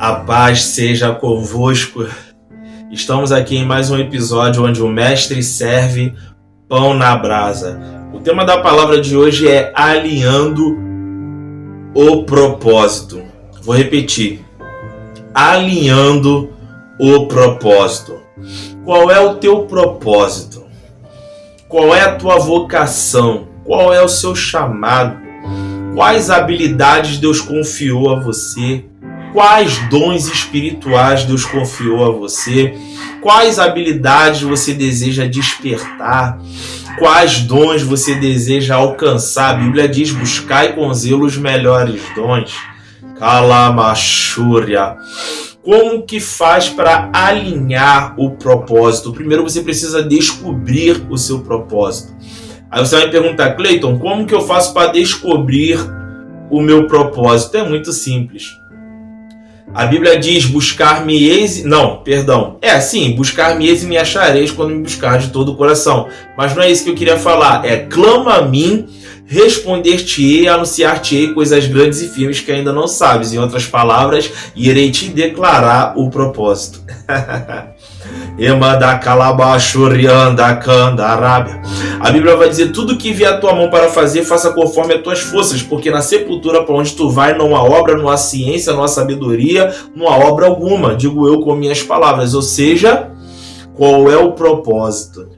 A paz seja convosco. Estamos aqui em mais um episódio onde o mestre serve pão na brasa. O tema da palavra de hoje é alinhando o propósito. Vou repetir. Alinhando o propósito. Qual é o teu propósito? Qual é a tua vocação? Qual é o seu chamado? Quais habilidades Deus confiou a você? Quais dons espirituais Deus confiou a você? Quais habilidades você deseja despertar? Quais dons você deseja alcançar? A Bíblia diz, buscai com zelo os melhores dons. Kalamachúria. Como que faz para alinhar o propósito? Primeiro você precisa descobrir o seu propósito. Aí você vai me perguntar, Cleiton, como que eu faço para descobrir o meu propósito? É muito simples. A Bíblia diz, buscar-me-eis... buscar-me-eis e me achareis quando me buscar de todo o coração. Mas não é isso que eu queria falar. Clama a mim, responder-te-ei, anunciar-te-ei coisas grandes e firmes que ainda não sabes. Em outras palavras, irei te declarar o propósito. A Bíblia vai dizer, tudo que vier a tua mão para fazer, faça conforme as tuas forças, porque na sepultura para onde tu vai não há obra, não há ciência, não há sabedoria, não há obra alguma, digo eu com minhas palavras. Ou seja, qual é o propósito?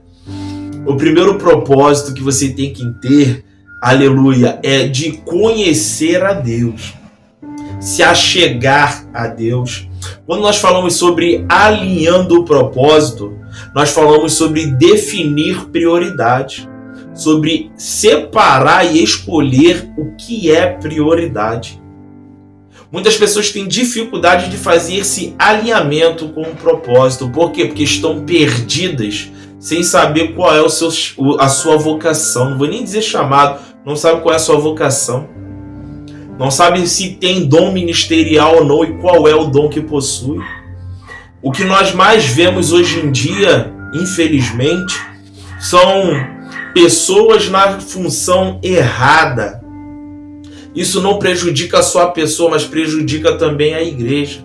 O primeiro propósito que você tem que ter, aleluia, é de conhecer a Deus, se achegar a Deus. Quando nós falamos sobre alinhando o propósito, nós falamos sobre definir prioridades, sobre separar e escolher o que é prioridade. Muitas pessoas têm dificuldade de fazer esse alinhamento com o propósito. Por quê? Porque estão perdidas, sem saber qual é a sua vocação. Não vou nem dizer chamado, não sabe qual é a sua vocação. Não sabe se tem dom ministerial ou não e qual é o dom que possui. O que nós mais vemos hoje em dia, infelizmente, são pessoas na função errada. Isso não prejudica só a pessoa, mas prejudica também a igreja.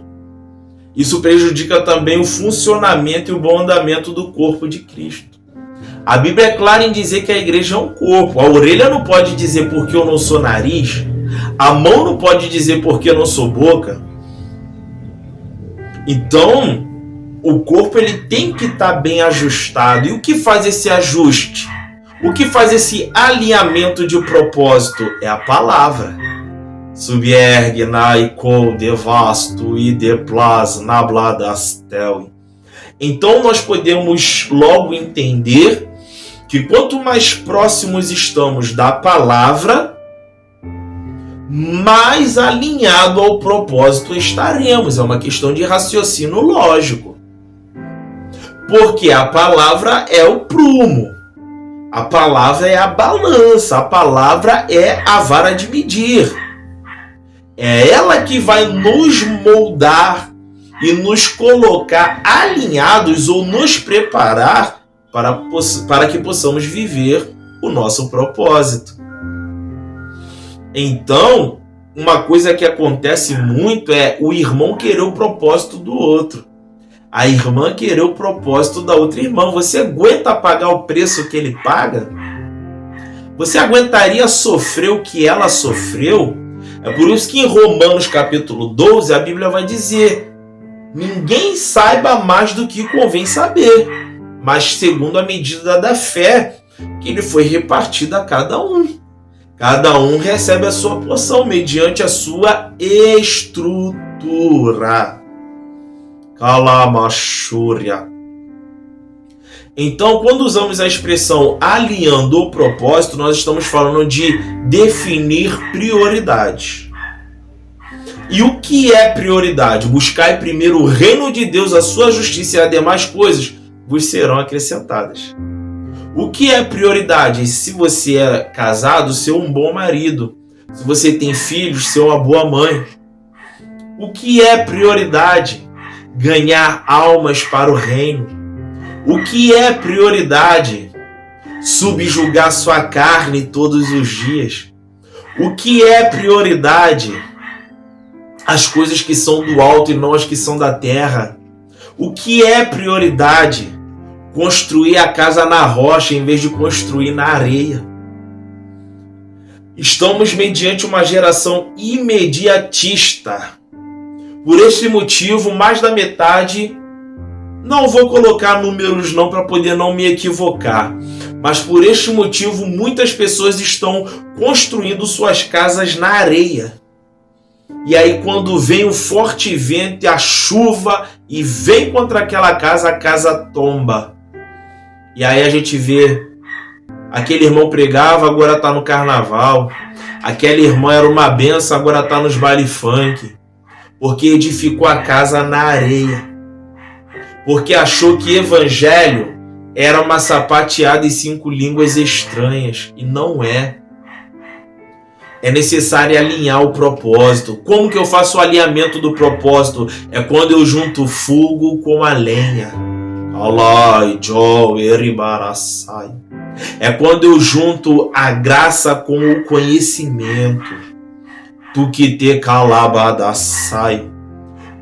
Isso prejudica também o funcionamento e o bom andamento do corpo de Cristo. A Bíblia é clara em dizer que a igreja é um corpo. A orelha não pode dizer porque eu não sou nariz. A mão não pode dizer porque eu não sou boca. Então, o corpo ele tem que estar bem ajustado. E o que faz esse ajuste? O que faz esse alinhamento de propósito? É a palavra. Subiergue naiko devasto e deplas nabladastel. Então, nós podemos logo entender que quanto mais próximos estamos da palavra, mais alinhado ao propósito estaremos. É uma questão de raciocínio lógico. Porque a palavra é o prumo. A palavra é a balança. A palavra é a vara de medir. É ela que vai nos moldar e nos colocar alinhados ou nos preparar para que possamos viver o nosso propósito. Então, uma coisa que acontece muito é o irmão querer o propósito do outro. A irmã querer o propósito da outra irmã. Você aguenta pagar o preço que ele paga? Você aguentaria sofrer o que ela sofreu? É por isso que em Romanos capítulo 12 a Bíblia vai dizer: ninguém saiba mais do que convém saber, mas segundo a medida da fé que lhe foi repartida a cada um. Cada um recebe a sua porção mediante a sua estrutura. Kalamachúria. Então, quando usamos a expressão alinhando o propósito, nós estamos falando de definir prioridades. E o que é prioridade? Buscai primeiro o reino de Deus, a sua justiça e as demais coisas vos serão acrescentadas. O que é prioridade? Se você é casado, ser um bom marido. Se você tem filhos, ser uma boa mãe. O que é prioridade? Ganhar almas para o reino. O que é prioridade? Subjugar sua carne todos os dias. O que é prioridade? as coisas que são do alto e não as que são da terra. O que é prioridade? Construir a casa na rocha em vez de construir na areia. Estamos mediante uma geração imediatista. Por este motivo, mais da metade, não vou colocar números não para poder não me equivocar, mas por este motivo muitas pessoas estão construindo suas casas na areia. E aí quando vem o forte vento e a chuva e vem contra aquela casa, a casa tomba. E aí a gente vê, aquele irmão pregava, agora está no carnaval. Aquela irmã era uma benção, agora está nos baile funk. Porque edificou a casa na areia. Porque achou que evangelho era uma sapateada em 5 línguas estranhas. E não é. É necessário alinhar o propósito. Como que eu faço o alinhamento do propósito? É quando eu junto o fogo com a lenha. É quando eu junto a graça com o conhecimento. Tu que te calabadasai.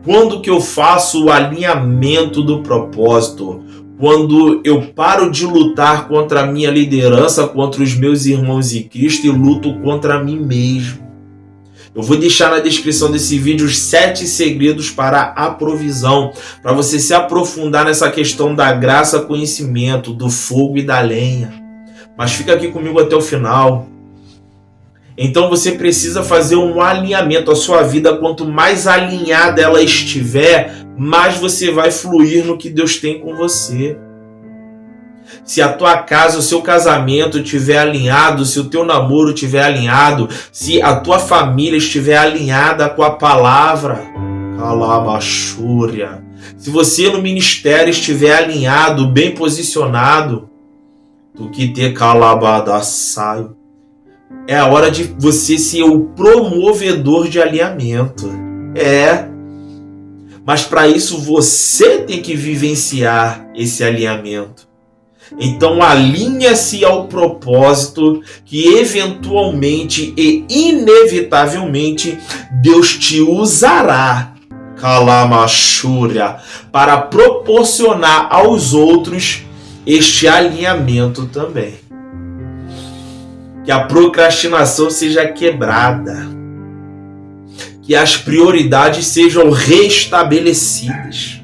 Quando que eu faço o alinhamento do propósito? Quando eu paro de lutar contra a minha liderança, contra os meus irmãos em Cristo e luto contra mim mesmo. Eu vou deixar na descrição desse vídeo os 7 segredos para a provisão, para você se aprofundar nessa questão da graça, conhecimento, do fogo e da lenha. Mas fica aqui comigo até o final. Então você precisa fazer um alinhamento. A sua vida, quanto mais alinhada ela estiver, mais você vai fluir no que Deus tem com você. Se a tua casa, o seu casamento estiver alinhado, se o teu namoro estiver alinhado, se a tua família estiver alinhada com a palavra, calabachúria. Se você no ministério estiver alinhado, bem posicionado, do que ter calabadaçaio. É a hora de você ser o promovedor de alinhamento. Mas para isso você tem que vivenciar esse alinhamento. Então alinha-se ao propósito que eventualmente e inevitavelmente Deus te usará, calamachúria, para proporcionar aos outros este alinhamento também. Que a procrastinação seja quebrada. Que as prioridades sejam restabelecidas.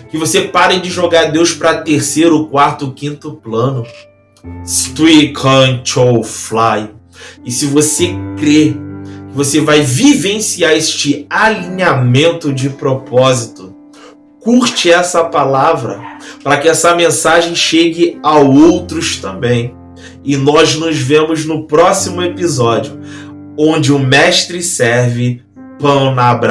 Que você pare de jogar Deus para 3º, 4º, 5º plano. E se você crê que você vai vivenciar este alinhamento de propósito, curte essa palavra para que essa mensagem chegue a outros também. E nós nos vemos no próximo episódio, onde o mestre serve pão na brasa.